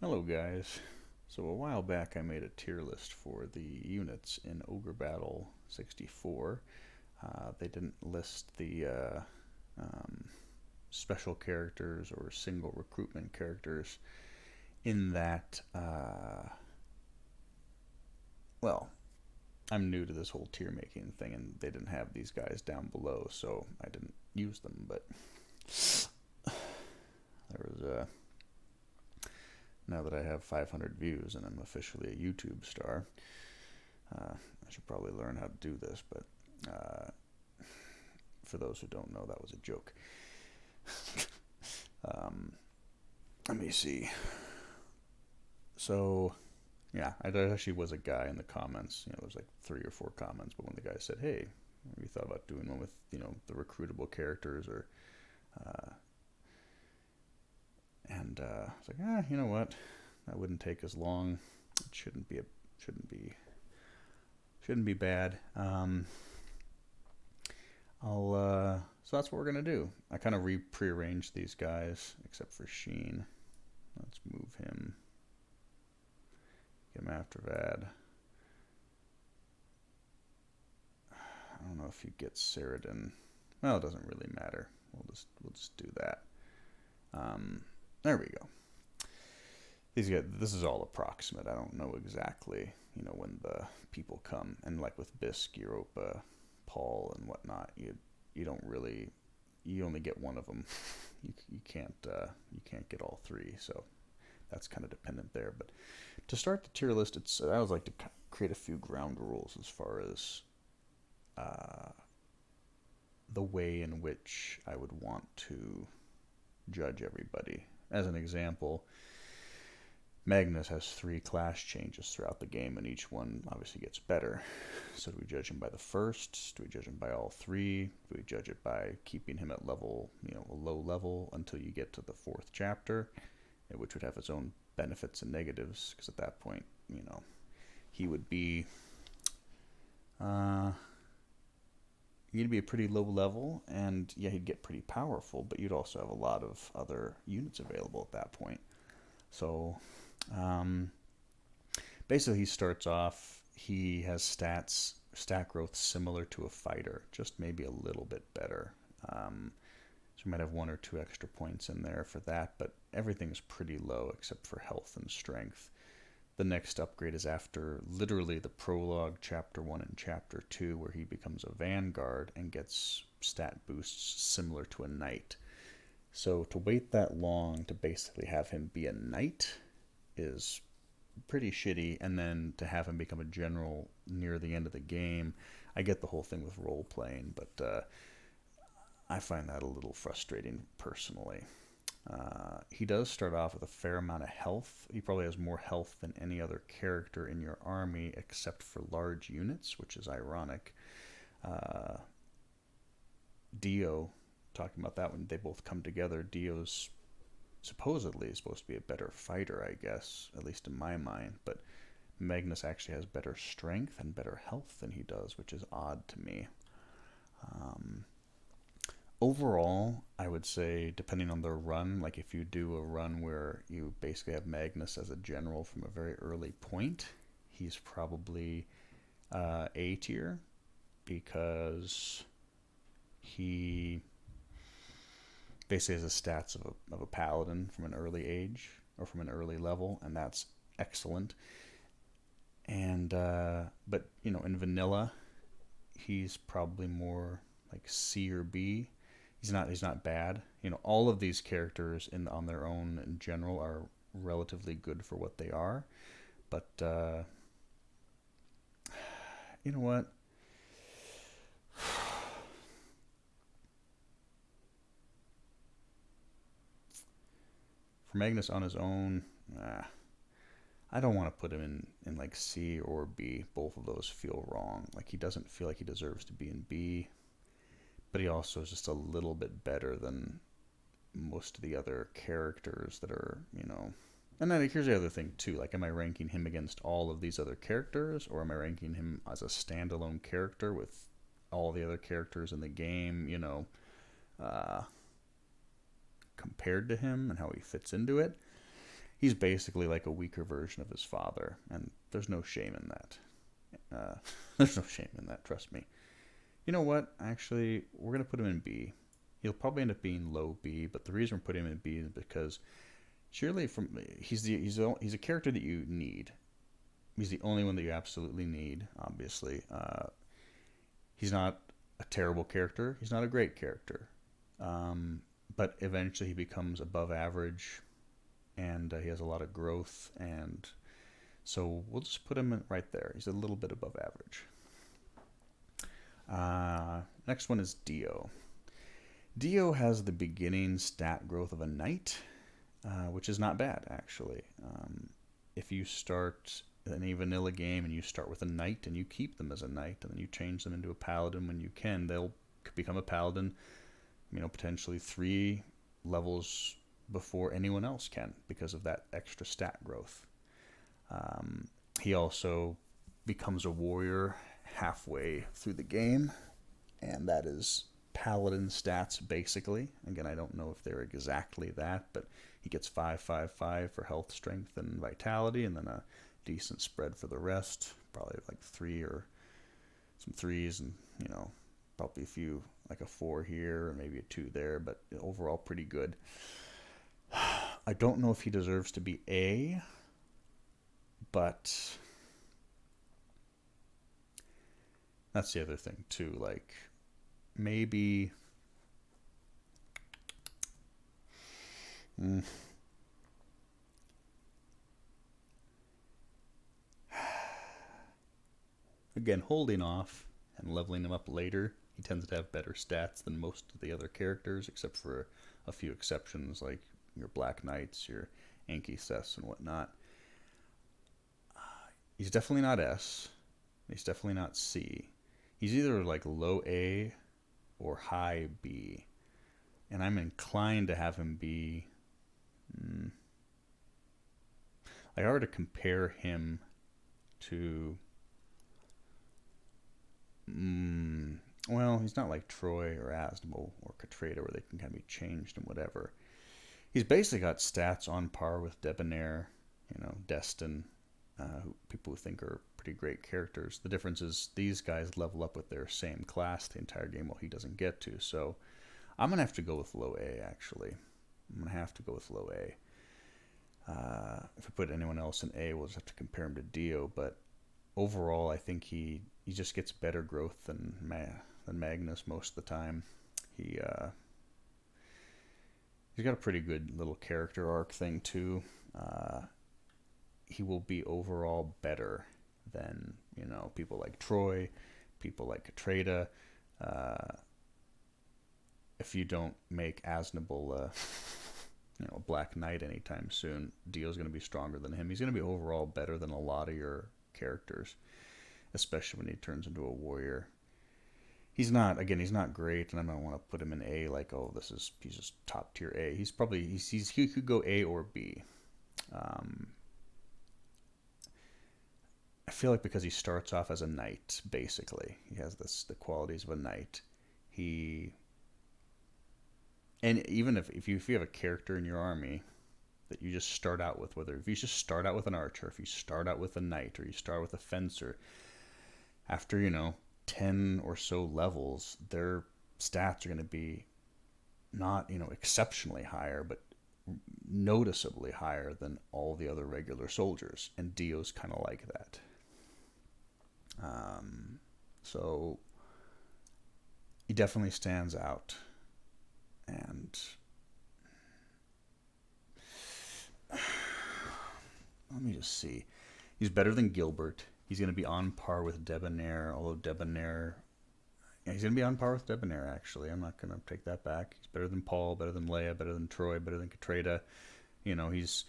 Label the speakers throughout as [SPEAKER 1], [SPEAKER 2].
[SPEAKER 1] Hello guys. So a while back I made a tier list for the units in Ogre Battle 64. They didn't list the um, special characters or single recruitment characters in that, well, I'm new to this whole tier making thing and they didn't have these guys down below, so I didn't use them, but there was a now that I have 500 views and I'm officially a YouTube star. I should probably learn how to do this, but for those who don't know, that was a joke. um, Let me see. So, yeah, there actually was a guy in the comments. There was like 3 or 4 comments, but when the guy said, "Hey, have you thought about doing one with the recruitable characters?" Or and I was like, you know what? That wouldn't take as long. It shouldn't be shouldn't be bad. So that's what we're gonna do. I kind of prearranged these guys, except for Sheen. Let's move him. Get him after Vad. I don't know if he gets Saradin. Well, it doesn't really matter. We'll just do that. There we go. These guys. This is all approximate. I don't know exactly. When the people come, and like with Bisque, Europa, Paul, and whatnot, you don't really, you only get one of them. You can't get all 3. So that's kind of dependent there. But to start the tier list, I would like to create a few ground rules as far as the way in which I would want to judge everybody. As an example, Magnus has 3 class changes throughout the game, and each one obviously gets better. So do we judge him by the first? Do we judge him by all 3? Do we judge it by keeping him at level, a low level until you get to the 4th chapter, which would have its own benefits and negatives, because at that point, he would be he'd be a pretty low level, and yeah, he'd get pretty powerful, but you'd also have a lot of other units available at that point. So um, basically, he starts off, he has stat growth similar to a fighter, just maybe a little bit better. So you might have 1 or 2 extra points in there for that, but everything's pretty low except for health and strength. The next upgrade is after literally the prologue, chapter 1 and chapter 2, where he becomes a vanguard and gets stat boosts similar to a knight. So to wait that long to basically have him be a knight is pretty shitty, and then to have him become a general near the end of the game, I get the whole thing with role playing, but I find that a little frustrating personally. He does start off with a fair amount of health. He probably has more health than any other character in your army except for large units, which is ironic. Uh, Dio, talking about that when they both come together, Dio's supposedly supposed to be a better fighter, I guess, at least in my mind, but Magnus actually has better strength and better health than he does, which is odd to me. Overall, I would say, depending on the run, like if you do a run where you basically have Magnus as a general from a very early point, he's probably A tier, because he basically has the stats of a paladin from an early age or from an early level, and that's excellent. And but in vanilla, he's probably more like C or B. He's not bad. All of these characters on their own in general are relatively good for what they are. But you know what? For Magnus on his own, I don't want to put him in like C or B. Both of those feel wrong. Like, he doesn't feel like he deserves to be in B, but he also is just a little bit better than most of the other characters that are. And then here's the other thing too. Like, am I ranking him against all of these other characters, or am I ranking him as a standalone character with all the other characters in the game? Uh, Compared to him and how he fits into it. he's basically like a weaker version of his father, and there's no shame in that. There's no shame in that, trust me. You know what? Actually, we're going to put him in B. He'll probably end up being low B, but the reason we're putting him in B is because surely he's a character that you need. He's the only one that you absolutely need, obviously. He's not a terrible character. He's not a great character. But eventually he becomes above average, and he has a lot of growth, and so we'll just put him right there. He's a little bit above average. Next one is Dio. Dio has the beginning stat growth of a knight, which is not bad, actually. If you start any vanilla game and you start with a knight and you keep them as a knight and then you change them into a paladin when you can, they'll become a paladin, potentially 3 levels before anyone else can because of that extra stat growth. He also becomes a warrior halfway through the game, and that is paladin stats basically. Again, I don't know if they're exactly that, but he gets 5/5/5 for health, strength, and vitality, and then a decent spread for the rest. Probably like 3 or some 3s, and probably a few, like a 4 here or maybe a 2 there, but overall pretty good. I don't know if he deserves to be A, but that's the other thing too. Like, maybe again, holding off and leveling him up later, he tends to have better stats than most of the other characters, except for a few exceptions like your Black Knights, your Ankiset and whatnot. He's definitely not S. He's definitely not C. He's either like low A or high B. And I'm inclined to have him be... Like, if I were to compare him to... well, he's not like Troy or Asnabel or Katrina where they can kind of be changed and whatever. He's basically got stats on par with Debonair, Destin, people who think are pretty great characters. The difference is these guys level up with their same class the entire game while he doesn't get to. So I'm going to have to go with low A, actually. I'm going to have to go with low A. If I put anyone else in A, we'll just have to compare him to Dio. But overall, I think he just gets better growth than Magnus most of the time. He's got a pretty good little character arc thing, too. He will be overall better than, people like Troy, people like Katrina. If you don't make Asnabel a Black Knight anytime soon, Dio's going to be stronger than him. He's going to be overall better than a lot of your characters, especially when he turns into a warrior. He's not great, and I don't want to put him in A like, he's just top tier A. He could go A or B. I feel like because he starts off as a knight, basically, he has the qualities of a knight. And even if you have a character in your army that you just start out with, if you just start out with an archer, if you start out with a knight, or you start with a fencer, after 10 or so levels, their stats are going to be not exceptionally higher, but noticeably higher than all the other regular soldiers, and Dio's kind of like that. So he definitely stands out, and let me just see. He's better than Gilbert. He's going to be on par with Debonair, although Debonair... Yeah, he's going to be on par with Debonair, actually. I'm not going to take that back. He's better than Paul, better than Leia, better than Troy, better than Katrina. He's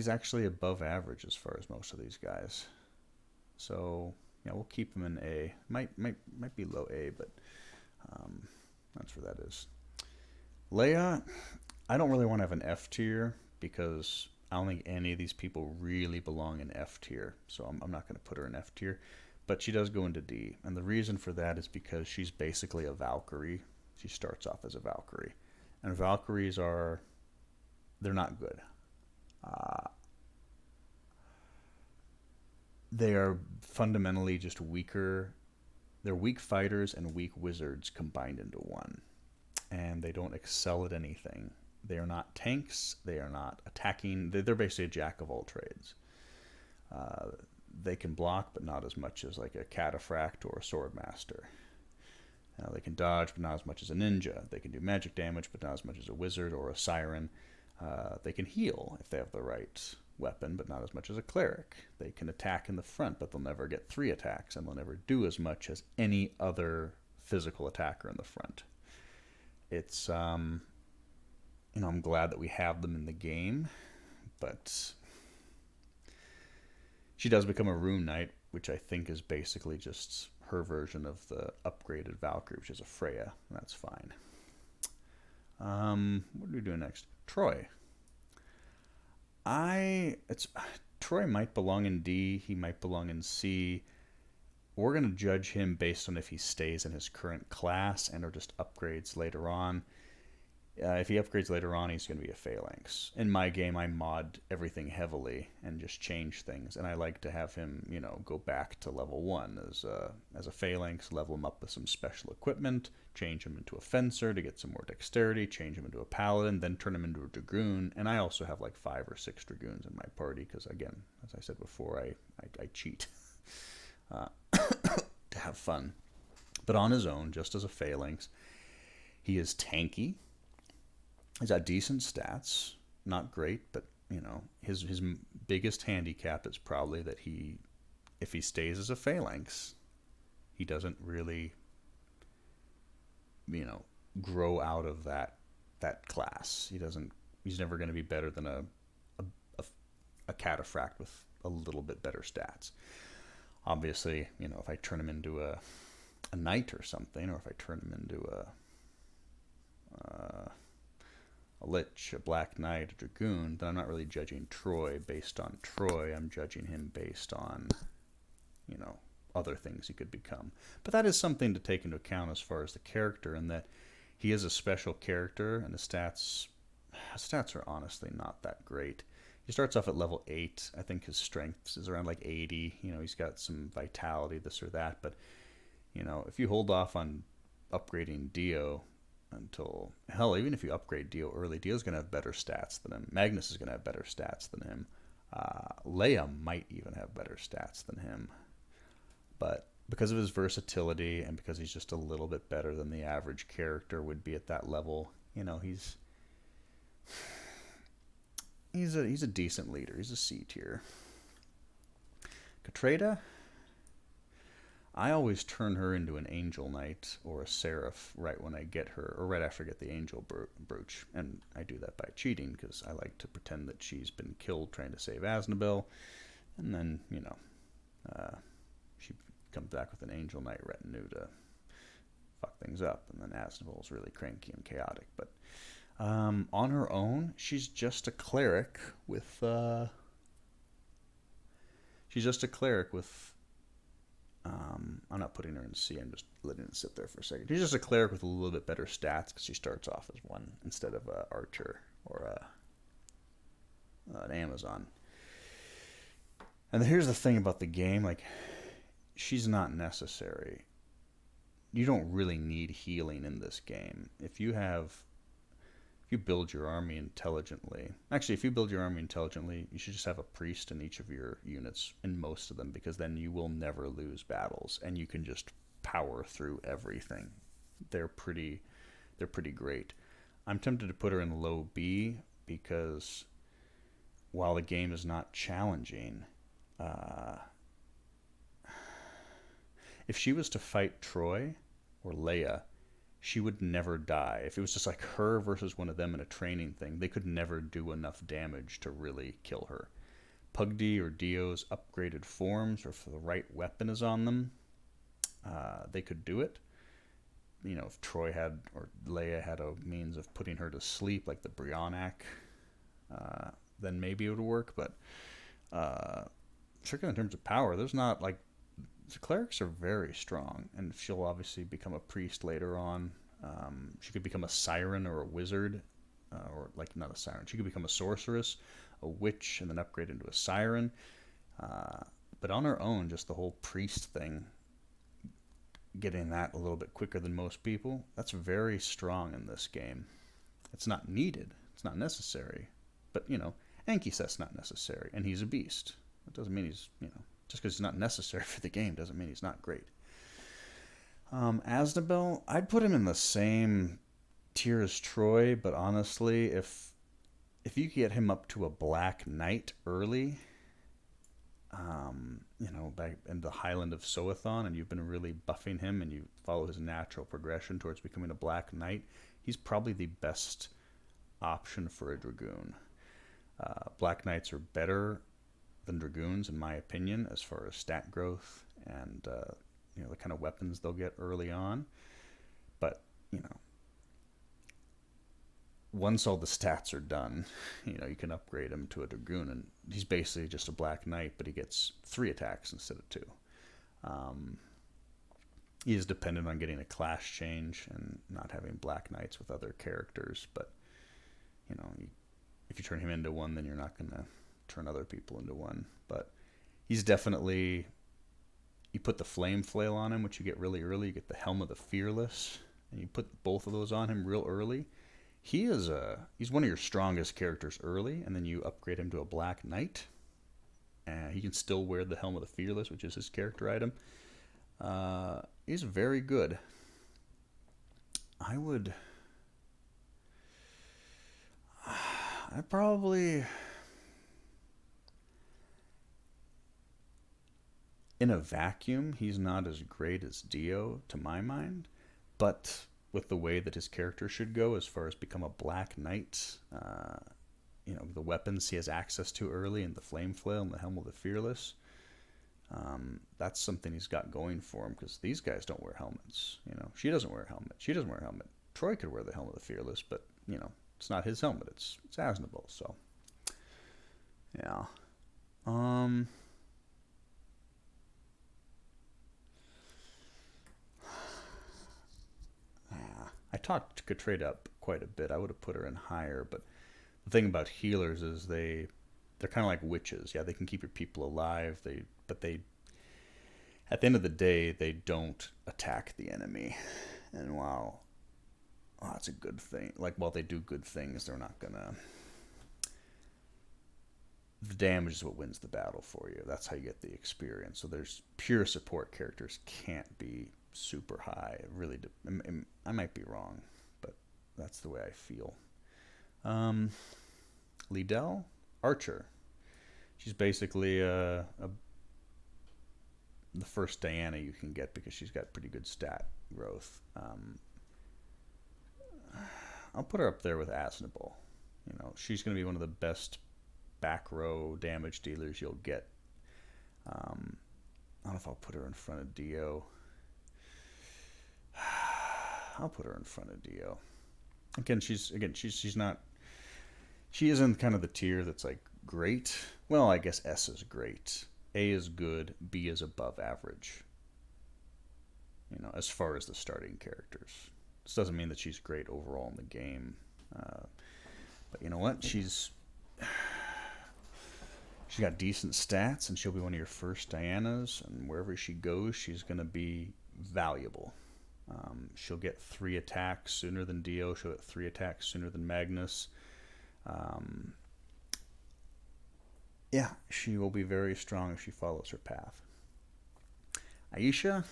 [SPEAKER 1] actually above average as far as most of these guys. So, yeah, we'll keep him in A. Might be low A, but that's where that is. Leia, I don't really want to have an F tier because I don't think any of these people really belong in F tier. So I'm not going to put her in F tier. But she does go into D. And the reason for that is because she's basically a Valkyrie. She starts off as a Valkyrie. And Valkyries they're not good. Uh, they are fundamentally just weaker. They're weak fighters and weak wizards combined into one. And they don't excel at anything. They are not tanks. They are not attacking. They're basically a jack of all trades. Uh, they can block, but not as much as like a cataphract or a swordmaster. They can dodge, but not as much as a ninja. They can do magic damage, but not as much as a wizard or a siren. They can heal if they have the right weapon, but not as much as a cleric. They can attack in the front, but they'll never get 3 attacks, and they'll never do as much as any other physical attacker in the front. It's, I'm glad that we have them in the game, but she does become a rune knight, which I think is basically just her version of the upgraded Valkyrie, which is a Freya. That's fine. What are we doing next? Troy. Troy might belong in D. He might belong in C. We're going to judge him based on if he stays in his current class and or just upgrades later on. If he upgrades later on, he's going to be a phalanx. In my game, I mod everything heavily and just change things, and I like to have him, go back to level 1 as a phalanx, level him up with some special equipment, change him into a fencer to get some more dexterity, change him into a paladin, then turn him into a dragoon. And I also have like 5 or 6 dragoons in my party because, again, as I said before, I cheat to have fun. But on his own, just as a phalanx, he is tanky. He's got decent stats, not great, but his biggest handicap is probably that if he stays as a phalanx, he doesn't really grow out of that class. He's never going to be better than a cataphract with a little bit better stats. Obviously, if I turn him into a knight or something, or if I turn him into a lich, a black knight, a dragoon, then I'm not really judging Troy based on Troy. I'm judging him based on, other things he could become. But that is something to take into account as far as the character, and that he is a special character, and his stats are honestly not that great. He starts off at level 8. I think his strength is around like 80. He's got some vitality, this or that. But, if you hold off on upgrading Dio until, hell, even if you upgrade Dio early, Dio's going to have better stats than him. Magnus is going to have better stats than him. Leia might even have better stats than him. But because of his versatility and because he's just a little bit better than the average character would be at that level, he's a decent leader. He's a C tier. Katrina, I always turn her into an angel knight or a seraph right when I get her, or right after I get the angel brooch. And I do that by cheating because I like to pretend that she's been killed trying to save Asnabel. And then, she comes back with an angel knight retinue to fuck things up. And then Asnabel's really cranky and chaotic. But on her own, she's just a cleric with... I'm not putting her in C. I'm just letting it sit there for a second. She's just a cleric with a little bit better stats because she starts off as one instead of an archer or an Amazon. And here's the thing about the game. Like, she's not necessary. You don't really need healing in this game. If you build your army intelligently... Actually, if you build your army intelligently, you should just have a priest in each of your units, in most of them, because then you will never lose battles, and you can just power through everything. They're pretty great. I'm tempted to put her in low B, because while the game is not challenging, if she was to fight Troy or Leia, she would never die. If it was just like her versus one of them in a training thing, they could never do enough damage to really kill her. Pugdy or Dio's upgraded forms, or if the right weapon is on them, they could do it. If Troy had, or Leia had a means of putting her to sleep, like the Brionac, then maybe it would work. But strictly in terms of power, there's not like... The clerics are very strong, and she'll obviously become a priest later on. She could become a siren or a wizard or like not a siren. She could become a sorceress, a witch, and then upgrade into a siren. But on her own, just the whole priest thing, getting that a little bit quicker than most people, that's very strong in this game. It's not needed. It's not necessary. But, Ankiset's not necessary, and he's a beast. It doesn't mean he's, just because he's not necessary for the game doesn't mean he's not great. Asnabel, I'd put him in the same tier as Troy, but honestly, if you get him up to a Black Knight early, back in the Highland of Soathon, and you've been really buffing him, and you follow his natural progression towards becoming a Black Knight, he's probably the best option for a Dragoon. Black Knights are better than Dragoons, in my opinion, as far as stat growth and the kind of weapons they'll get early on. But, once all the stats are done, you can upgrade him to a Dragoon, and he's basically just a Black Knight, but he gets 3 attacks instead of 2. He is dependent on getting a class change and not having Black Knights with other characters, but, if you turn him into one, then you're not going to turn other people into one. But he's definitely... You put the Flame Flail on him, which you get really early. You get the Helm of the Fearless, and you put both of those on him real early. He's one of your strongest characters early, and then you upgrade him to a Black Knight. And he can still wear the Helm of the Fearless, which is his character item. He's very good. In a vacuum, he's not as great as Dio, to my mind. But with the way that his character should go, as far as become a Black Knight, the weapons he has access to early, and the Flame Flail and the Helm of the Fearless, that's something he's got going for him, because these guys don't wear helmets. She doesn't wear a helmet. She doesn't wear a helmet. Troy could wear the Helm of the Fearless, but, it's not his helmet. It's Asnabel, so. Yeah. I talked Katrina up quite a bit. I would have put her in higher, but the thing about healers is they're kind of like witches. Yeah, they can keep your people alive. But at the end of the day, they don't attack the enemy. And while that's a good thing, while they do good things, they're not gonna. The damage is what wins the battle for you. That's how you get the experience. So there's pure support characters can't be super high. Really, I might be wrong, but that's the way I feel. Liedell, Archer. She's basically the first Diana you can get, because she's got pretty good stat growth. I'll put her up there with Asnabel. She's going to be one of the best back row damage dealers you'll get. I don't know if I'll put her in front of Dio. I'll put her in front of Dio. She's not. She isn't kind of the tier that's like great. Well, I guess S is great. A is good. B is above average. As far as the starting characters. This doesn't mean that she's great overall in the game. But you know what? She's got decent stats, and she'll be one of your first Dianas. And wherever she goes, she's going to be valuable. She'll get 3 attacks sooner than Dio. She'll get 3 attacks sooner than Magnus. She will be very strong if she follows her path. Aisha,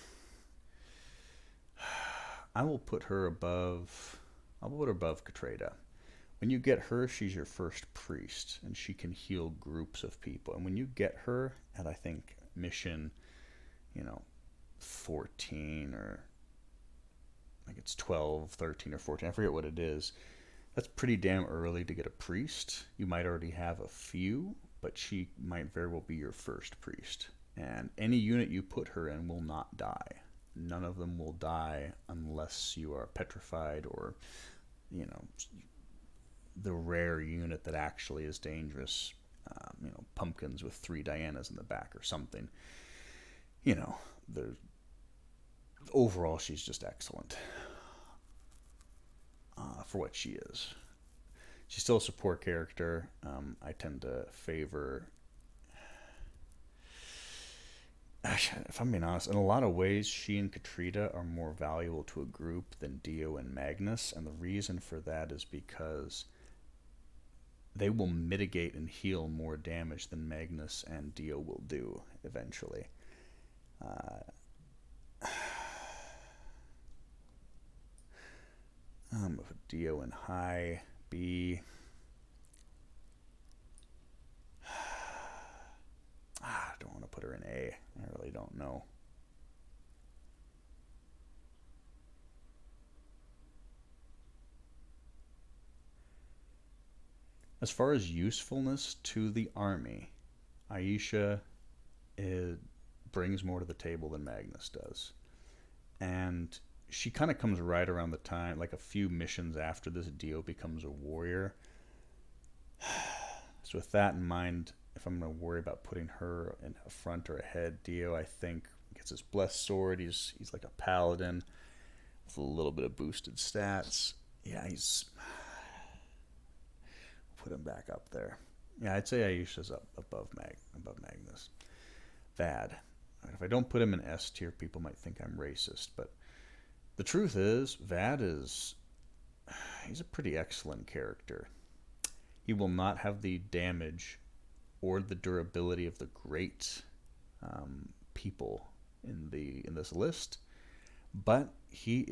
[SPEAKER 1] I'll put her above Katrina. When you get her, she's your first priest, and she can heal groups of people. And when you get her at, I think, mission, 14 or... it's 12, 13, or 14. I forget what it is. That's pretty damn early to get a priest. You might already have a few, but she might very well be your first priest. And any unit you put her in will not die. None of them will die unless you are petrified or, the rare unit that actually is dangerous. Pumpkins with 3 Dianas in the back or something. Overall, she's just excellent for what she is. She's still a support character. I tend to favor. Actually, if I'm being honest, in a lot of ways, she and Katrina are more valuable to a group than Dio and Magnus, and the reason for that is because they will mitigate and heal more damage than Magnus and Dio will do eventually. Dio in high B. I don't want to put her in A. I really don't know. As far as usefulness to the army, Aisha brings more to the table than Magnus does. And she kind of comes right around the time, like a few missions after this, Dio becomes a warrior. So with that in mind, if I'm going to worry about putting her in a front or a head, Dio, I think, gets his blessed sword. He's like a paladin with a little bit of boosted stats. Yeah, put him back up there. Yeah, I'd say Aisha's up above Magnus. Bad. If I don't put him in S tier, people might think I'm racist, but the truth is, he's a pretty excellent character. He will not have the damage or the durability of the great people in this list, but he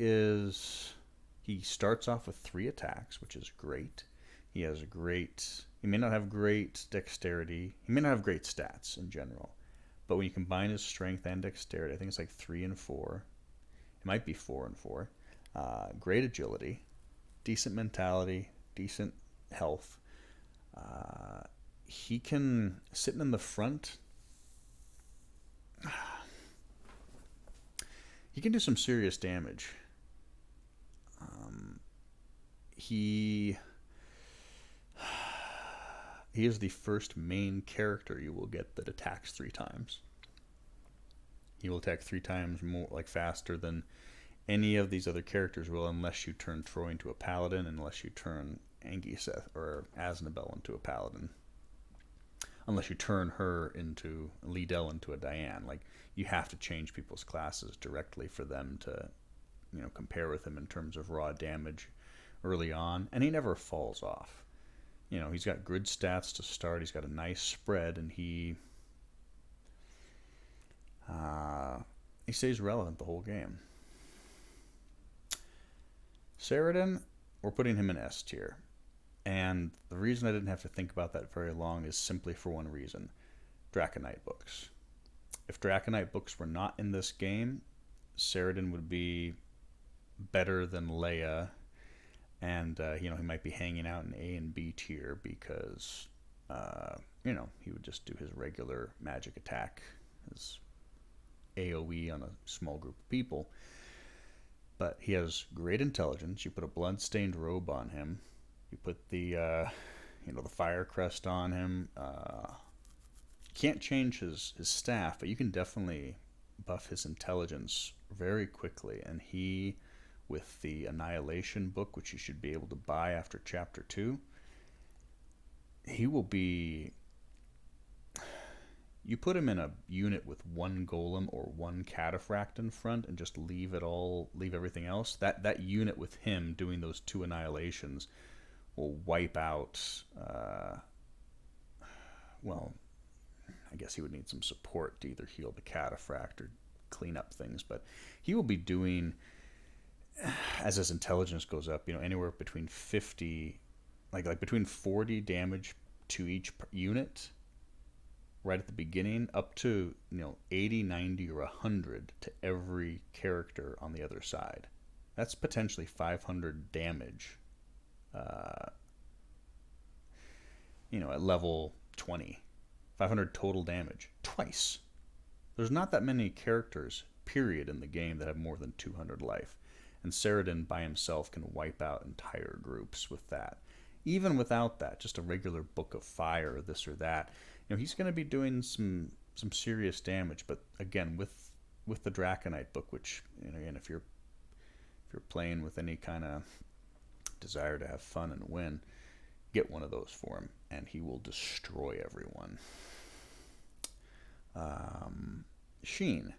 [SPEAKER 1] starts off with 3 attacks, which is great. He may not have great dexterity. He may not have great stats in general, but when you combine his strength and dexterity, I think it's like 3 and 4. It might be 4 and 4. Great agility, decent mentality, decent health. He can, sitting in the front, he can do some serious damage. He is the first main character you will get that attacks 3 times. He will attack 3 times more, like faster than any of these other characters will, unless you turn Troy into a paladin, unless you turn Ankiset or Asnabel into a paladin, unless you turn her into Liedell into a Diane. Like, you have to change people's classes directly for them to, compare with him in terms of raw damage early on, and he never falls off. He's got good stats to start. He's got a nice spread, and he stays relevant the whole game. Saradin, we're putting him in S tier. And the reason I didn't have to think about that very long is simply for one reason. Draconite books. If Draconite books were not in this game, Saradin would be better than Leia, and he might be hanging out in A and B tier because he would just do his regular magic attack, his AoE on a small group of people. But he has great intelligence. You put a blood-stained robe on him. You put the the fire crest on him. You can't change his staff, but you can definitely buff his intelligence very quickly. And he, with the Annihilation book, which you should be able to buy after Chapter 2, he will be... You put him in a unit with 1 golem or 1 cataphract in front and just leave everything else. That unit with him doing those 2 annihilations will wipe out... I guess he would need some support to either heal the cataphract or clean up things, but he will be doing, as his intelligence goes up, anywhere between 50, like between 40 damage to each unit right at the beginning, up to 80, 90, or 100 to every character on the other side. That's potentially 500 damage at level 20. 500 total damage twice. There's not that many characters, period, in the game that have more than 200 life. And Saradin by himself can wipe out entire groups with that. Even without that, just a regular book of fire, this or that, he's going to be doing some serious damage. But again, with the Draconite book, which, again, if you're playing with any kind of desire to have fun and win, get one of those for him, and he will destroy everyone. Sheen.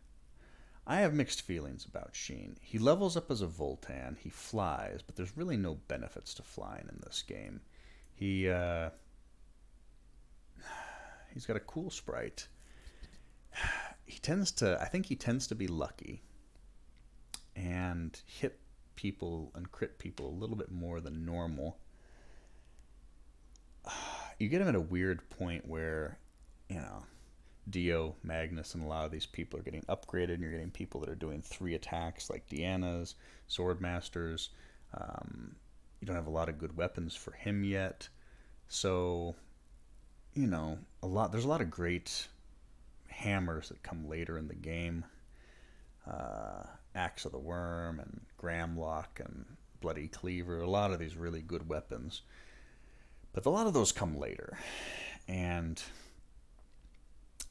[SPEAKER 1] I have mixed feelings about Sheen. He levels up as a Voltan, he flies, but there's really no benefits to flying in this game. He's got a cool sprite. I think he tends to be lucky and hit people and crit people a little bit more than normal. You get him at a weird point where, Dio, Magnus, and a lot of these people are getting upgraded, and you're getting people that are doing 3 attacks like Deanna's, Swordmasters. You don't have a lot of good weapons for him yet. So, there's a lot of great hammers that come later in the game. Axe of the Worm and Gramlock and Bloody Cleaver, a lot of these really good weapons. But a lot of those come later. And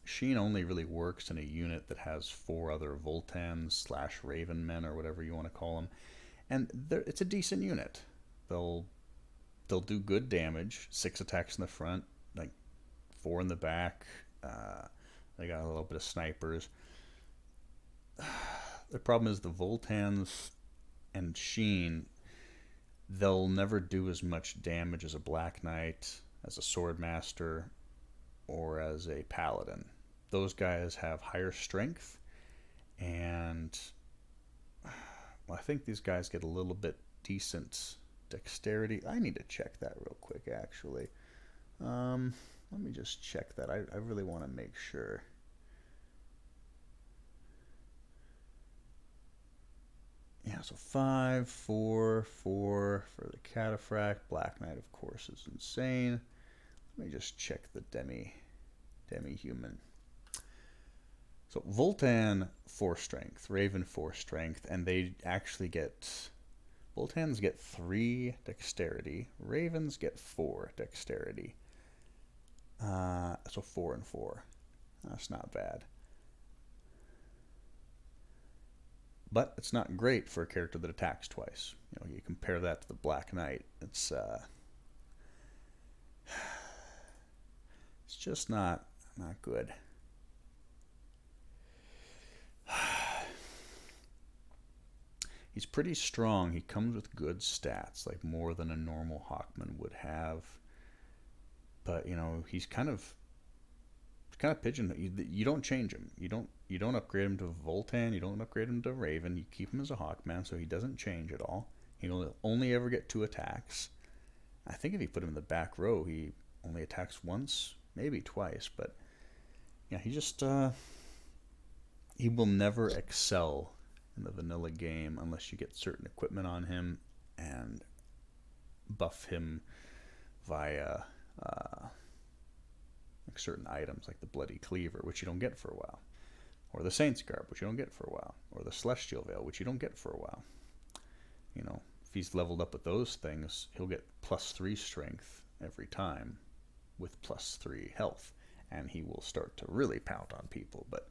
[SPEAKER 1] Sheen only really works in a unit that has 4 other Voltans / Raven Men, or whatever you want to call them. And it's a decent unit. They'll do good damage, 6 attacks in the front, like 4 in the back. They got a little bit of snipers. The problem is the Voltans and Sheen, they'll never do as much damage as a Black Knight, as a Swordmaster, or as a Paladin. Those guys have higher strength, and I think these guys get a little bit decent dexterity. I need to check that real quick, actually. Let me just check that. I really want to make sure. Yeah, so 5, 4, 4 for the Cataphract. Black Knight, of course, is insane. Let me just check the demi-human. So Voltan 4 strength, Raven 4 strength, and they actually get... Voltans get 3 dexterity. Ravens get 4 dexterity. So 4 and 4. That's not bad. But it's not great for a character that attacks twice. You compare that to the Black Knight. It's just not good. He's pretty strong. He comes with good stats, like more than a normal Hawkman would have. But he's kind of pigeon. You don't change him. You don't upgrade him to Voltan. You don't upgrade him to Raven. You keep him as a Hawkman, so he doesn't change at all. He'll only ever get 2 attacks. I think if you put him in the back row, he only attacks once, maybe twice. But yeah, he will never excel in the vanilla game unless you get certain equipment on him and buff him via like certain items, like the Bloody Cleaver, which you don't get for a while, or the Saint's Garb, which you don't get for a while, or the Celestial Veil, which you don't get for a while. If he's leveled up with those things, he'll get +3 strength every time with +3 health, and he will start to really pound on people. But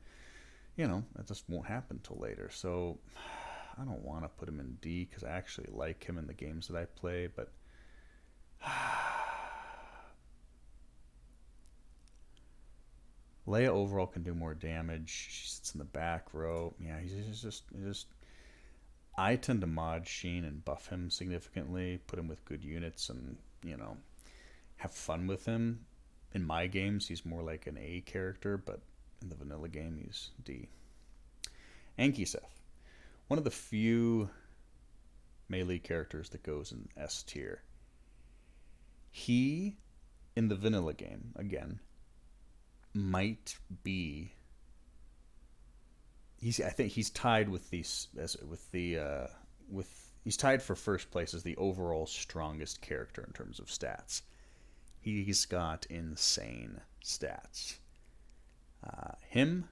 [SPEAKER 1] that just won't happen till later. So I don't want to put him in D because I actually like him in the games that I play, but Leia overall can do more damage. She sits in the back row. Yeah, he's just. I tend to mod Sheen and buff him significantly, put him with good units, and have fun with him. In my games, he's more like an A character, but in the vanilla game, he's D. Ankiset, one of the few melee characters that goes in S tier. He, in the vanilla game, again, might be. I think he's tied with he's tied for first place as the overall strongest character in terms of stats. He's got insane stats. Him,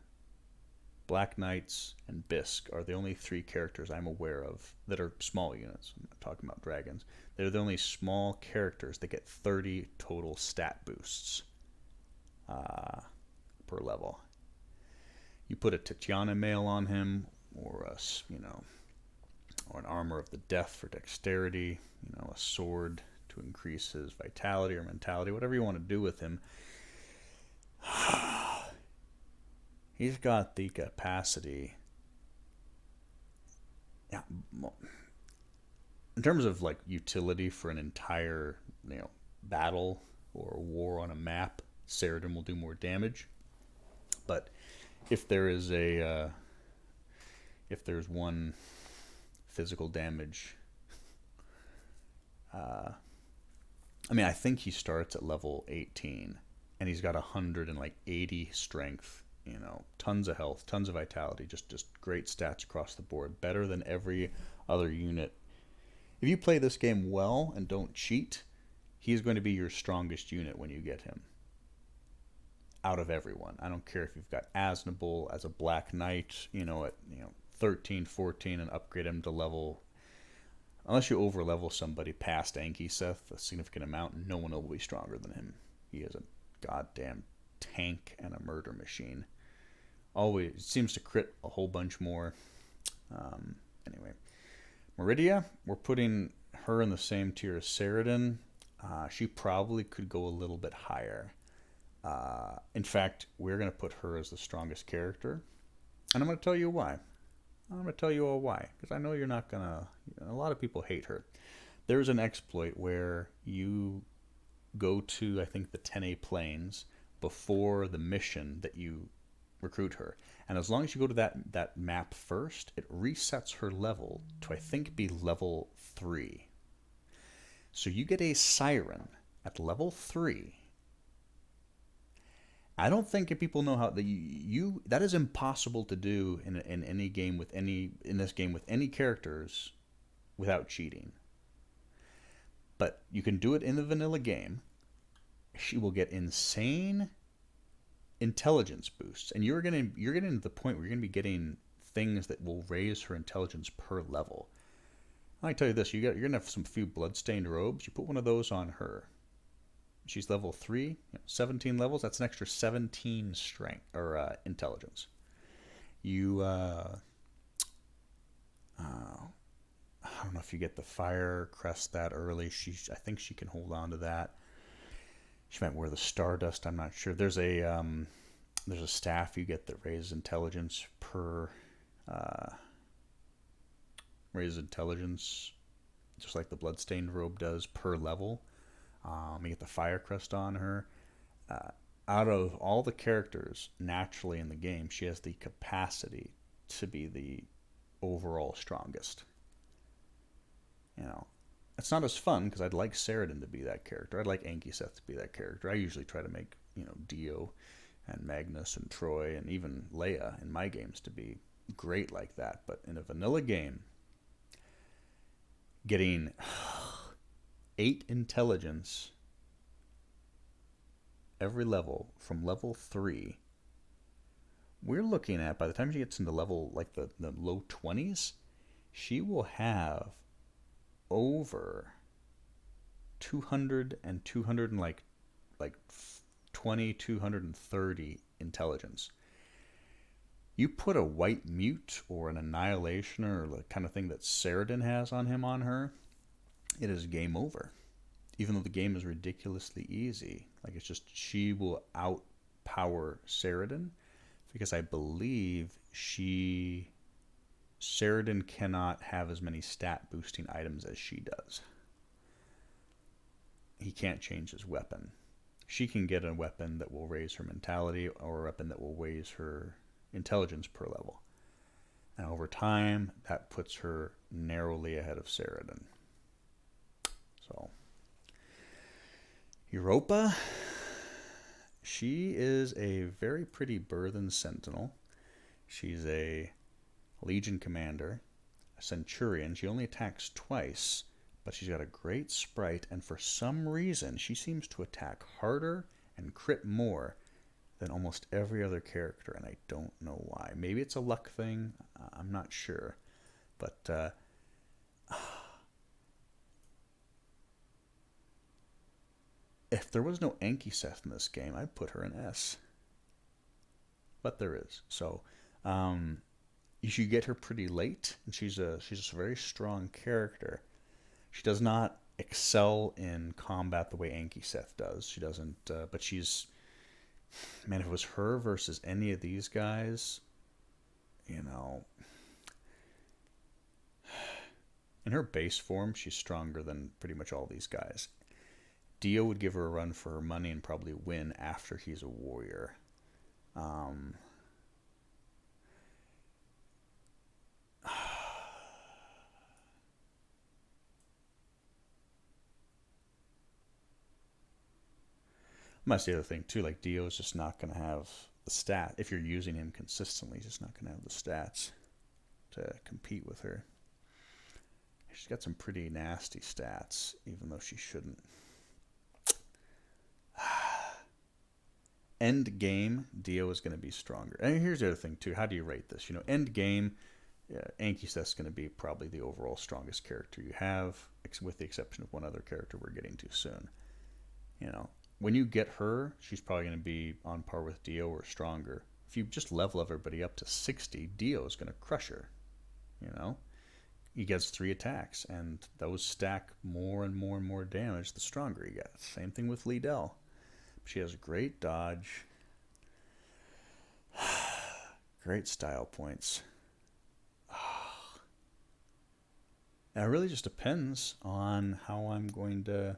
[SPEAKER 1] Black Knights, and Bisque are the only 3 characters I'm aware of that are small units. I'm not talking about dragons. They're the only small characters that get 30 total stat boosts per level. You put a Tatiana mail on him, or or an Armor of the Death for dexterity, a sword to increase his vitality or mentality, whatever you want to do with him. He's got the capacity. Yeah, in terms of like utility for an entire, battle or war on a map, Saradin will do more damage. But if there is if there's one physical damage, I think he starts at level 18, and he's got 180 strength. Tons of health, tons of vitality, just great stats across the board, better than every other unit. If you play this game well and don't cheat, he's going to be your strongest unit when you get him. Out of everyone. I don't care if you've got Asnabel as a Black Knight, at 13, 14, and upgrade him to level. Unless you over level somebody past Ankiset a significant amount, no one will be stronger than him. He is a goddamn tank and a murder machine. Always seems to crit a whole bunch more. Anyway, Meridia, we're putting her in the same tier as Saradin. She probably could go a little bit higher. In fact, we're going to put her as the strongest character, and I'm going to tell you why. I'm going to tell you all why, because I know you're not going to. A lot of people hate her. There's an exploit where you go to, I think, the 10A plains before the mission that you recruit her, and as long as you go to that map first, it resets her level to, I think, be level 3. So you get a Siren at level 3. I don't think if people know how that is impossible to do in any game with any characters without cheating. But you can do it in the vanilla game. She will get insane intelligence boosts, and you're getting to the point where you're going to be getting things that will raise her intelligence per level. I tell you this: you're going to have some few bloodstained robes. You put one of those on her. She's level 3, 17 levels. That's an extra 17 strength or intelligence. You, I don't know if you get the fire crest that early. I think she can hold on to that. She might wear the stardust. I'm not sure. There's a staff you get that raises intelligence just like the bloodstained robe does per level. You get the fire crest on her. Out of all the characters naturally in the game, she has the capacity to be the overall strongest. It's not as fun because I'd like Saradin to be that character. I'd like Ankiset to be that character. I usually try to make Dio and Magnus and Troy and even Leia in my games to be great like that. But in a vanilla game, getting 8 intelligence every level from level 3, we're looking at, by the time she gets into level like the low 20s, she will have over 200 and 200 and like 20, 230 intelligence. You put a white mute or an annihilation or the kind of thing that Saradin has on her, it is game over. Even though the game is ridiculously easy. Like, it's just, she will outpower Saradin, because I believe Saradin cannot have as many stat boosting items as she does. He can't change his weapon. She can get a weapon that will raise her mentality or a weapon that will raise her intelligence per level. And over time, that puts her narrowly ahead of Saradin. So, Europa, she is a very pretty Burthen Sentinel. She's a Legion commander, a Centurion. She only attacks twice, but she's got a great sprite, and for some reason, she seems to attack harder and crit more than almost every other character, and I don't know why. Maybe it's a luck thing. I'm not sure. But if there was no Ankiset in this game, I'd put her in S. But there is. So you should get her pretty late, and she's a very strong character. She does not excel in combat the way Ankiset does. She doesn't, but she's, man, if it was her versus any of these guys, you know, in her base form, she's stronger than pretty much all these guys. Dio would give her a run for her money and probably win after he's a warrior. That's the other thing too. Like Dio's just not going to have the stat. If you're using him consistently, he's just not going to have the stats to compete with her. She's got some pretty nasty stats, even though she shouldn't. End game, Dio is going to be stronger. And here's the other thing too. How do you rate this? You know, end game, Ankiset's going to be probably the overall strongest character you have, with the exception of one other character we're getting to soon. You know, when you get her, she's probably going to be on par with Dio or stronger. If you just level everybody up to 60, Dio is going to crush her. You know, he gets 3 attacks, and those stack more and more and more damage the stronger he gets. Same thing with Liedell. She has great dodge, great style points. And it really just depends on how I'm going to...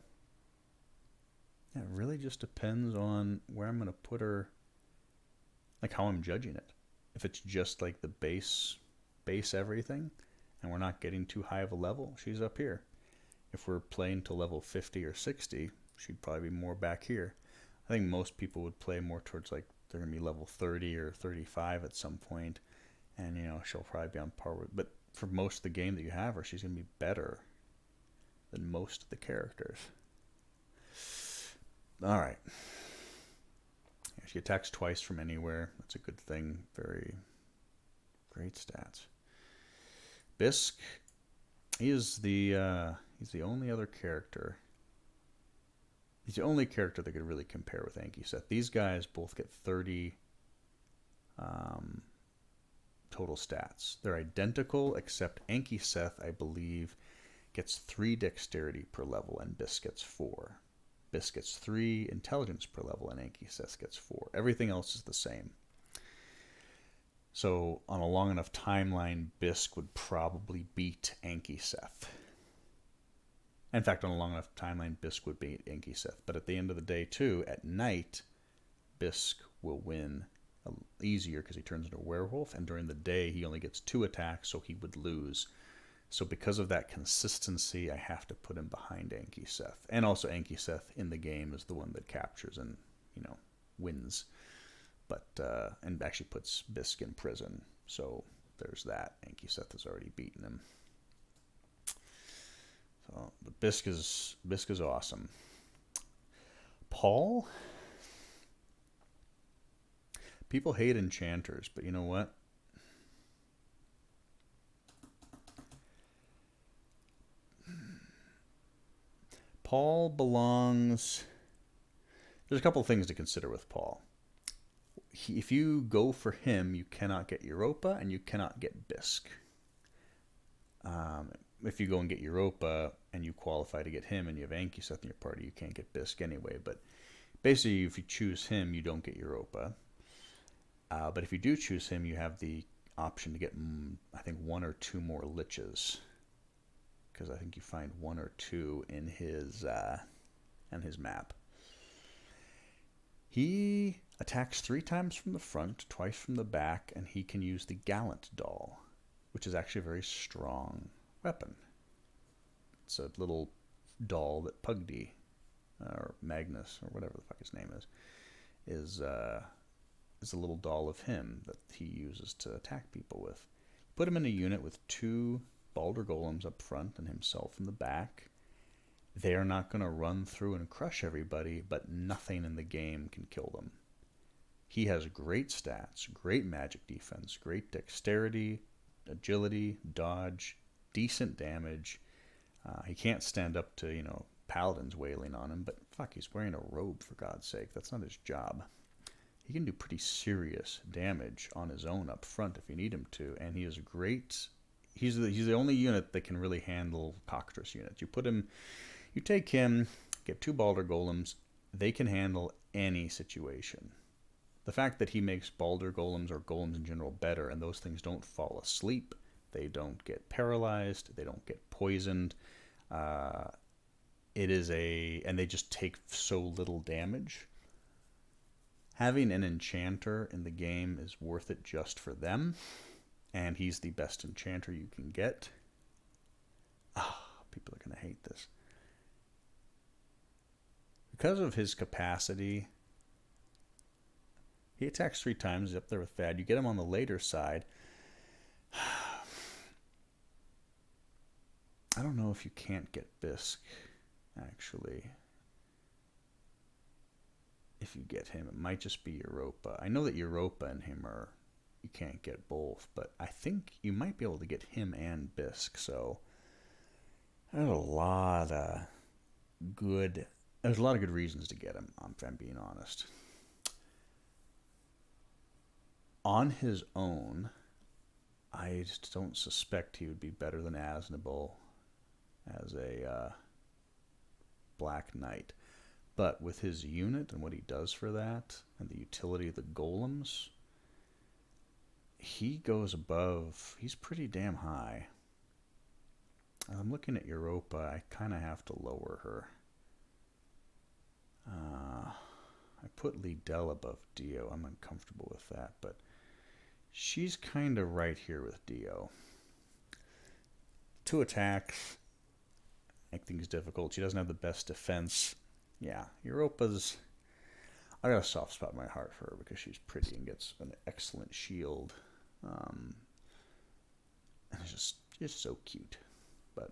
[SPEAKER 1] It really just depends on where I'm going to put her, like how I'm judging it. If it's just like the base everything, and we're not getting too high of a level, she's up here. If we're playing to level 50 or 60, she'd probably be more back here. I think most people would play more towards like they're going to be level 30 or 35 at some point, and you know she'll probably be on par with. But for most of the game that you have her, she's going to be better than most of the characters. All right. She attacks twice from anywhere. That's a good thing. Very great stats. Bisque, he's the only other character. He's the only character that could really compare with Ankiset. These guys both get 30 total stats. They're identical, except Ankiset, I believe, gets 3 dexterity per level, and Bisque gets 4. Bisque gets 3 intelligence per level, and Ankiset gets 4. Everything else is the same. So on a long enough timeline, Bisque would probably beat Ankiset. In fact, on a long enough timeline, Bisque would beat Ankiset. But at the end of the day, too, at night, Bisque will win easier because he turns into a werewolf. And during the day, he only gets 2 attacks, so he would lose. So because of that consistency, I have to put him behind Ankiset. And also Ankiset in the game is the one that captures and, you know, wins. But, and actually puts Bisque in prison. So there's that. Ankiset has already beaten him. So, but Bisque is awesome. Paul? People hate enchanters, but you know what? Paul belongs... There's a couple of things to consider with Paul. If you go for him, you cannot get Europa and you cannot get Bisque. If you go and get Europa and you qualify to get him and you have Ankiset in your party, you can't get Bisque anyway. But basically, if you choose him, you don't get Europa. But if you do choose him, you have the option to get, I think, 1 or 2 more liches. Because I think you find 1 or 2 in his map. He attacks 3 times from the front, twice from the back, and he can use the Gallant Doll, which is actually a very strong weapon. It's a little doll that Pugdy, or Magnus, or whatever the fuck his name is a little doll of him that he uses to attack people with. Put him in a unit with 2 Balder Golems up front and himself in the back. They are not going to run through and crush everybody, but nothing in the game can kill them. He has great stats, great magic defense, great dexterity, agility, dodge, decent damage. He can't stand up to, you know, paladins wailing on him, but fuck, he's wearing a robe, for God's sake. That's not his job. He can do pretty serious damage on his own up front if you need him to, and he is great. He's the only unit that can really handle cockatrice units. You put him You take him, get 2 Balder golems, they can handle any situation. The fact that he makes Balder golems or golems in general better, and those things don't fall asleep, they don't get paralyzed, they don't get poisoned, and they just take so little damage. Having an enchanter in the game is worth it just for them, and he's the best enchanter you can get. People are going to hate this. Because of his capacity, he attacks 3 times. He's up there with Thad. You get him on the later side. I don't know if you can't get Bisque, actually. If you get him, it might just be Europa. I know that Europa and him are, you can't get both, but I think you might be able to get him and Bisque. So there's a lot of good reasons to get him, if I'm being honest. On his own, I just don't suspect he would be better than Asnabel as a Black Knight. But with his unit and what he does for that, and the utility of the golems, he goes above. He's pretty damn high. I'm looking at Europa. I kind of have to lower her. I put Liedell above Dio. I'm uncomfortable with that, but she's kind of right here with Dio. 2 attacks make things difficult. She doesn't have the best defense. Yeah, Europa's... I got a soft spot in my heart for her because she's pretty and gets an excellent shield. And it's just so cute. But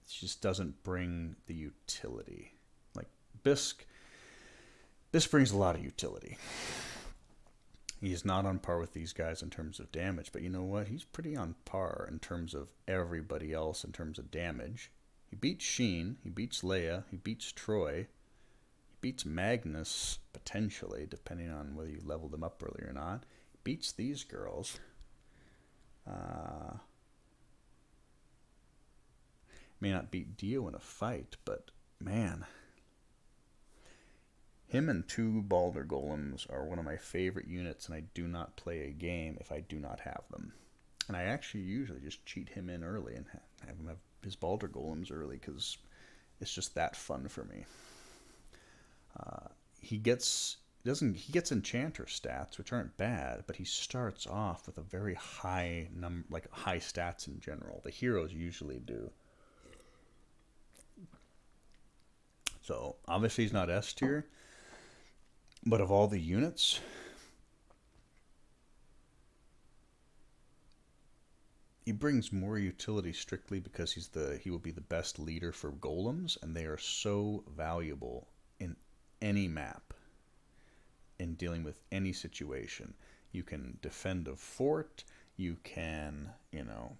[SPEAKER 1] she just doesn't bring the utility. Like Bisque brings a lot of utility. He's not on par with these guys in terms of damage, but you know what? He's pretty on par in terms of everybody else in terms of damage. He beats Sheen, he beats Leia, he beats Troy, he beats Magnus, potentially, depending on whether you leveled them up early or not. He beats these girls. May not beat Dio in a fight, but man... Him and 2 Balder golems are one of my favorite units, and I do not play a game if I do not have them. And I actually usually just cheat him in early and have him have his Balder golems early because it's just that fun for me. He gets enchanter stats, which aren't bad, but he starts off with a very high high stats in general. The heroes usually do. So obviously he's not S tier. But of all the units, he brings more utility strictly because he will be the best leader for golems, and they are so valuable in any map, in dealing with any situation. You can defend a fort, you can,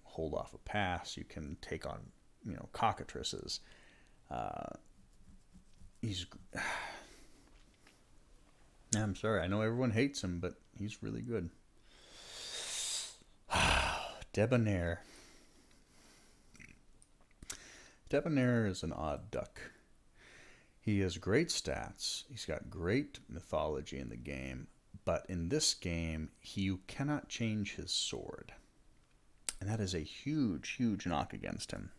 [SPEAKER 1] hold off a pass, you can take on, cockatrices. I'm sorry, I know everyone hates him, but he's really good. Debonair. Debonair is an odd duck. He has great stats. He's got great mythology in the game, but in this game, you cannot change his sword. And that is a huge, huge knock against him.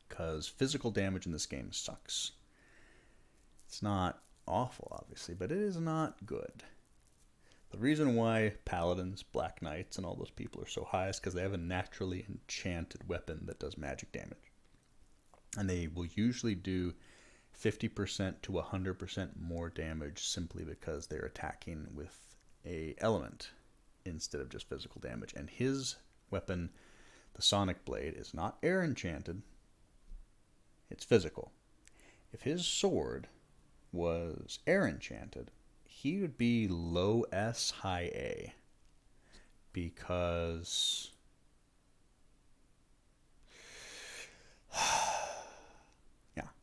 [SPEAKER 1] Because physical damage in this game sucks. It's not awful, obviously, but it is not good. The reason why paladins, black knights, and all those people are so high is because they have a naturally enchanted weapon that does magic damage. And they will usually do 50% to 100% more damage simply because they're attacking with a element instead of just physical damage. And his weapon, the Sonic Blade, is not air enchanted. It's physical. If his sword was air enchanted, he would be low S, high A. Because...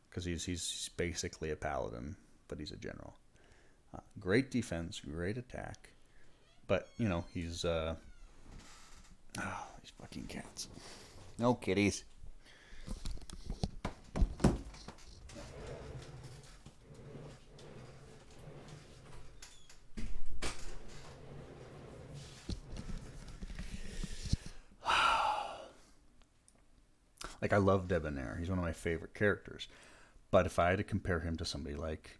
[SPEAKER 1] because he's basically a paladin, but he's a general. Great defense, great attack. But, he's... these fucking cats. No kitties. Like, I love Debonair. He's one of my favorite characters. But if I had to compare him to somebody like,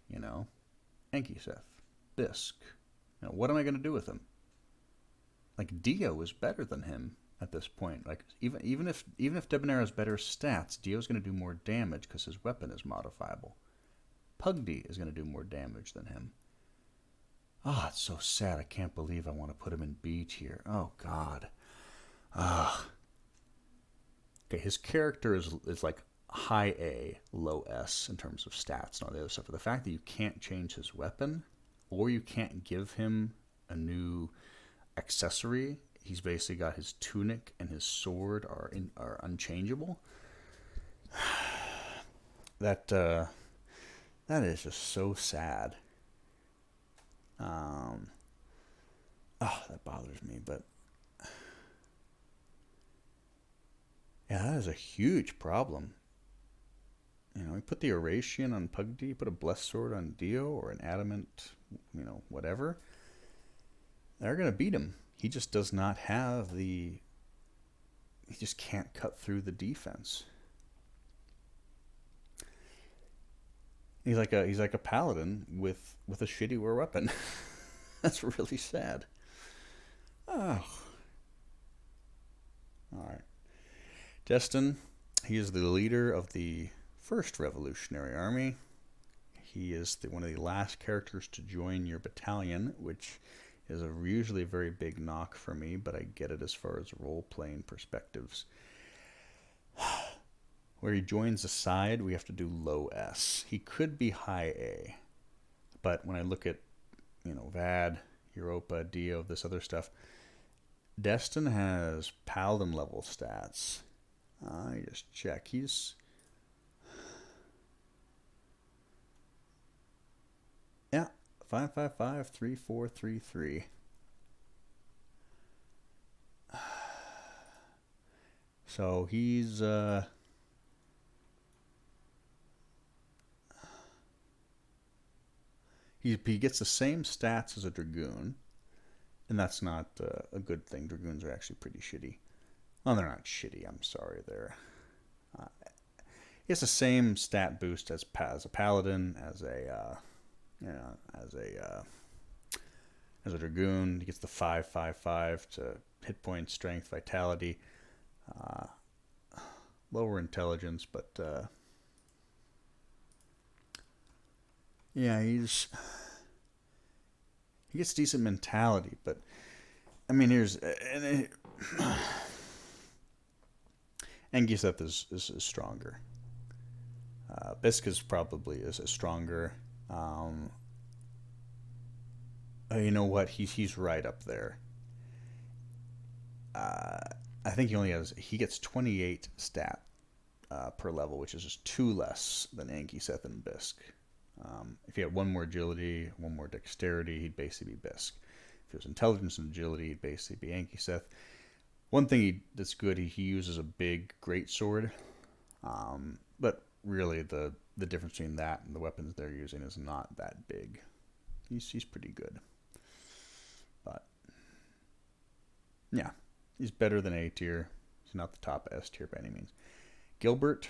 [SPEAKER 1] Ankiset, Bisque, what am I going to do with him? Like, Dio is better than him at this point. Like, even if Debonair has better stats, Dio's going to do more damage because his weapon is modifiable. Pugdy is going to do more damage than him. Ah, it's so sad. I can't believe I want to put him in B tier. Oh, God. Ah. Okay, his character is like high A, low S in terms of stats and all the other stuff. But the fact that you can't change his weapon, or you can't give him a new accessory, he's basically got his tunic and his sword are unchangeable. That is just so sad. That bothers me, but yeah, that is a huge problem. You put the Eurasian on Pugdy, you put a Blessed Sword on Dio, or an Adamant, whatever. They're going to beat him. He just does not have he just can't cut through the defense. He's like a paladin with a shitty war weapon. That's really sad. Oh. Alright. Destin, he is the leader of the First Revolutionary Army. He is one of the last characters to join your battalion, which is usually a very big knock for me, but I get it as far as role-playing perspectives. Where he joins a side, we have to do low S. He could be high A, but when I look at, VAD, Europa, Dio, this other stuff, Destin has Paladin level stats. I just check. He's... Yeah, 555 3433. So he's he gets the same stats as a Dragoon, and that's not a good thing. Dragoons are actually pretty shitty. Well, they're not shitty. I'm sorry. He has the same stat boost as a Paladin, as a Dragoon. He gets the 555 to hit point, strength, vitality, lower intelligence, but yeah, he gets decent mentality. But I mean, Ankiset is stronger. Bisque is probably is stronger. You know what? He's right up there. I think he gets 28 stat per level, which is just 2 less than Ankiset and Bisque. If he had 1 more agility, 1 more dexterity, he'd basically be Bisque. If he was intelligence and agility, he'd basically be Ankiset. One thing that's good, he uses a big greatsword, but really the difference between that and the weapons they're using is not that big. He's pretty good, but yeah, he's better than A tier. He's not the top S tier by any means. Gilbert,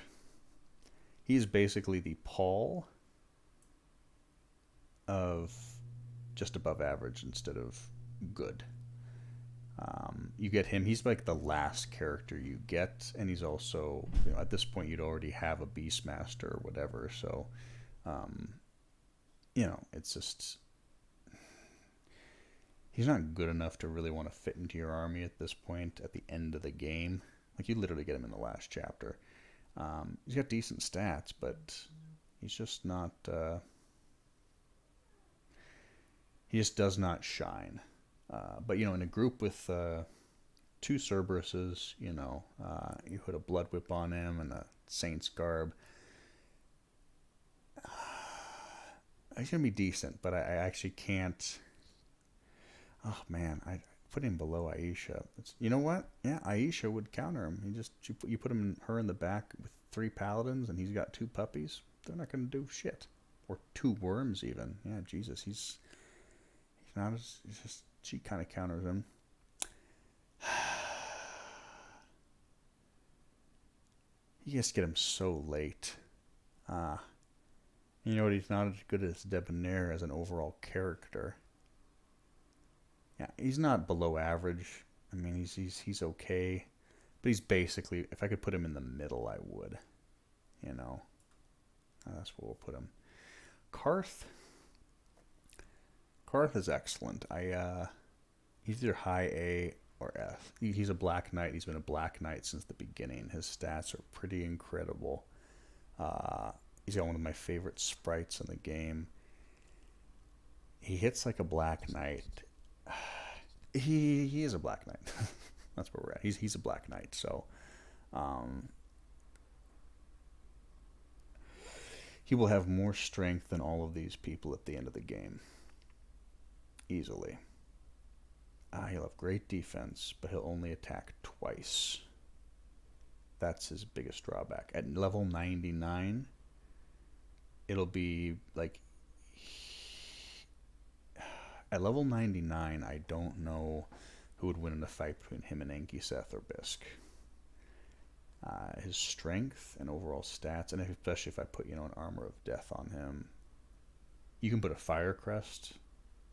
[SPEAKER 1] he's basically the Paul of just above average instead of good. You get him. He's like the last character you get, and he's also, at this point you'd already have a Beastmaster or whatever. So, it's just he's not good enough to really want to fit into your army at this point. At the end of the game, like you literally get him in the last chapter. He's got decent stats, but he's just not. He just does not shine. But in a group with 2 Cerberuses, you put a Blood Whip on him and a Saint's Garb. He's gonna be decent, but I actually can't. Oh man, I put him below Aisha. You know what? Yeah, Aisha would counter him. You put her in the back with 3 paladins, and he's got 2 puppies. They're not gonna do shit, or 2 worms even. Yeah, Jesus, he's not as. She kind of counters him. you just get him so late. You know what? He's not as good as Debonair as an overall character. Yeah, he's not below average. I mean, he's okay, but he's basically. If I could put him in the middle, I would. You know, that's where we'll put him. Karth. Karth is excellent. He's either high A or F. He's a Black Knight. He's been a Black Knight since the beginning. His stats are pretty incredible. He's got one of my favorite sprites in the game. He hits like a Black Knight. He is a Black Knight. That's where we're at. He's a Black Knight. So he will have more strength than all of these people at the end of the game. Easily. He'll have great defense, but he'll only attack twice. That's his biggest drawback. At level 99, it'll be like... At level 99, I don't know who would win in a fight between him and Ankiset or Bisque. His strength and overall stats, and especially if I put, an Armor of Death on him. You can put a Fire Crest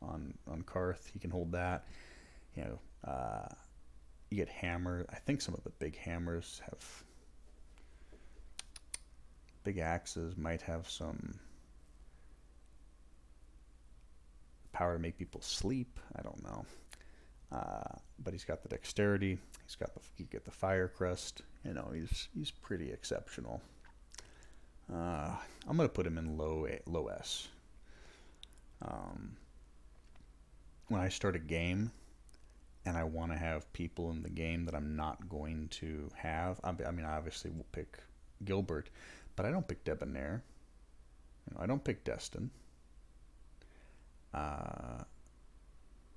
[SPEAKER 1] on Karth. He can hold that. You get hammer. I think some of the big hammers have... Big axes might have some power to make people sleep. I don't know. But he's got the dexterity. You get the fire crest. He's pretty exceptional. I'm gonna put him in low S. When I start a game and I want to have people in the game that I'm not going to have, I mean, obviously we'll pick Gilbert, but I don't pick Debonair. I don't pick Destin.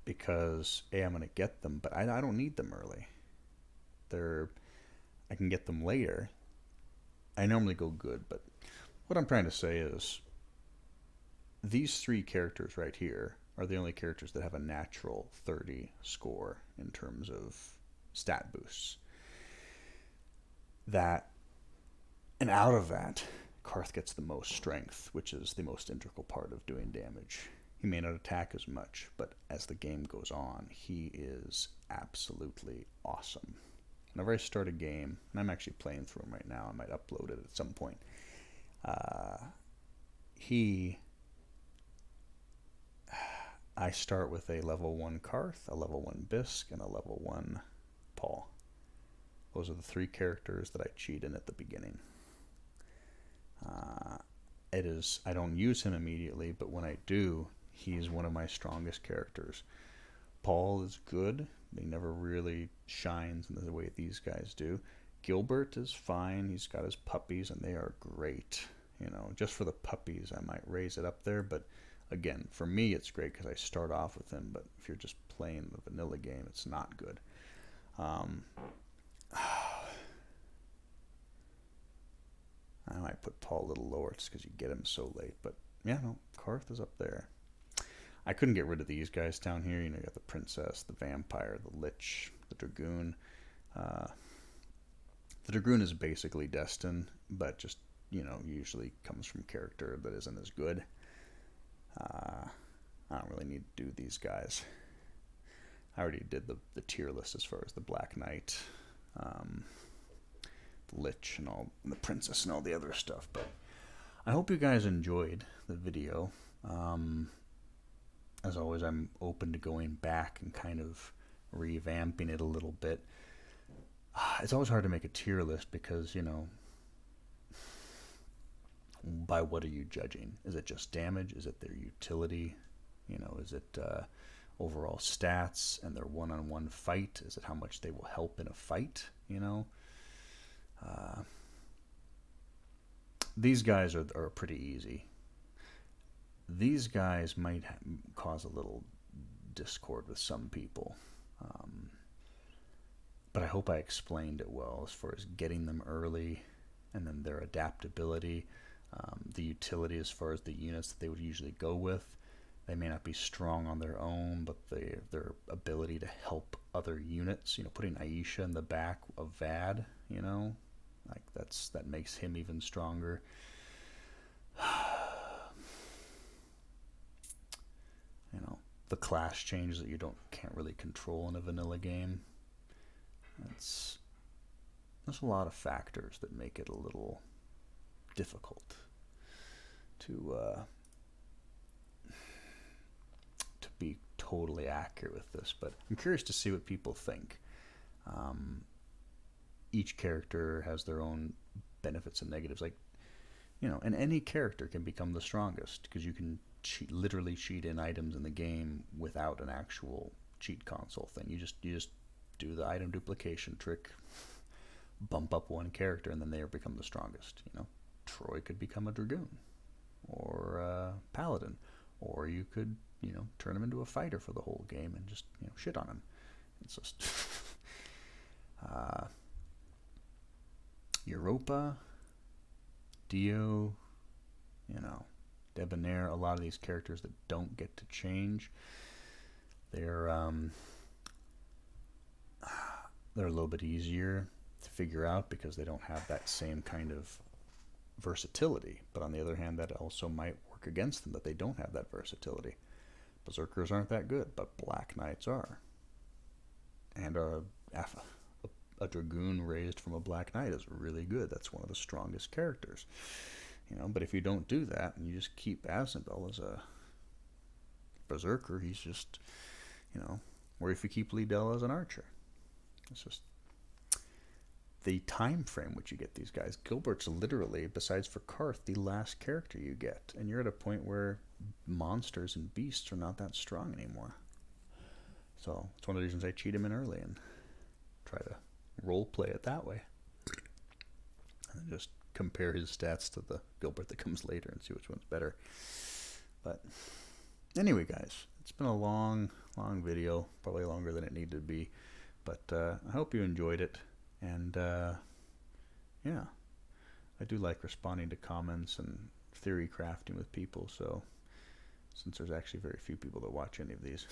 [SPEAKER 1] Because I'm going to get them, but I don't need them early. I can get them later. I normally go good, but what I'm trying to say is these three characters right here are the only characters that have a natural 30 score in terms of stat boosts. And out of that, Karth gets the most strength, which is the most integral part of doing damage. He may not attack as much, but as the game goes on, he is absolutely awesome. Whenever I start a game, and I'm actually playing through him right now, I might upload it at some point. I start with a level 1 Karth, a level 1 Bisque, and a level 1 Paul. Those are the three characters that I cheat in at the beginning. I don't use him immediately, but when I do, he's one of my strongest characters. Paul is good. He never really shines in the way these guys do. Gilbert is fine. He's got his puppies, and they are great. Just for the puppies, I might raise it up there. But again, for me, it's great because I start off with him. But if you're just playing the vanilla game, it's not good. I might put Paul a little lower just because you get him so late. But yeah, no, Karth is up there. I couldn't get rid of these guys down here. You got the princess, the vampire, the lich, the dragoon. The dragoon is basically Destin, but just, usually comes from character that isn't as good. I don't really need to do these guys. I already did the tier list as far as the Black Knight, the lich, and the princess and all the other stuff. But I hope you guys enjoyed the video. As always, I'm open to going back and kind of revamping it a little bit. It's always hard to make a tier list because, by what are you judging? Is it just damage? Is it their utility? Is it overall stats and their one-on-one fight? Is it how much they will help in a fight? These guys are pretty easy. These guys might cause a little discord with some people. But I hope I explained it well as far as getting them early and then their adaptability, the utility as far as the units that they would usually go with. They may not be strong on their own, but their ability to help other units, putting Aisha in the back of Vad, that makes him even stronger. You know, the class change that you can't really control in a vanilla game. There's a lot of factors that make it a little difficult to be totally accurate with this, but I'm curious to see what people think. Each character has their own benefits and negatives. Like, you know, and any character can become the strongest because you can literally cheat in items in the game without an actual cheat console thing. You just do the item duplication trick, bump up one character, and then they become the strongest. You know, Troy could become a dragoon or a paladin, or you could, you know, turn him into a fighter for the whole game and just, you know, shit on him. It's just Europa, Dio, you know, Debonair, a lot of these characters that don't get to change, they're a little bit easier to figure out because they don't have that same kind of versatility. But on the other hand, that also might work against them, that they don't have that versatility. Berserkers aren't that good, but Black Knights are. And a dragoon raised from a Black Knight is really good. That's one of the strongest characters. You know, but if you don't do that and you just keep Asnabel as a berserker, he's just, you know, or if you keep Liedell as an archer. It's just the time frame which you get these guys. Gilbert's literally, besides for Karth, the last character you get, and you're at a point where monsters and beasts are not that strong anymore. So it's one of the reasons I cheat him in early and try to role play it that way, and just compare his stats to the Gilbert that comes later and see which one's better. But anyway, guys, it's been a long video, probably longer than it needed to be, but I hope you enjoyed it. And yeah, I do like responding to comments and theory crafting with people, so since there's actually very few people that watch any of these,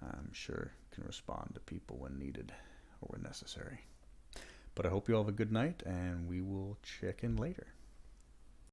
[SPEAKER 1] I'm sure I can respond to people when needed or when necessary. But I hope you all have a good night, and we will check in later.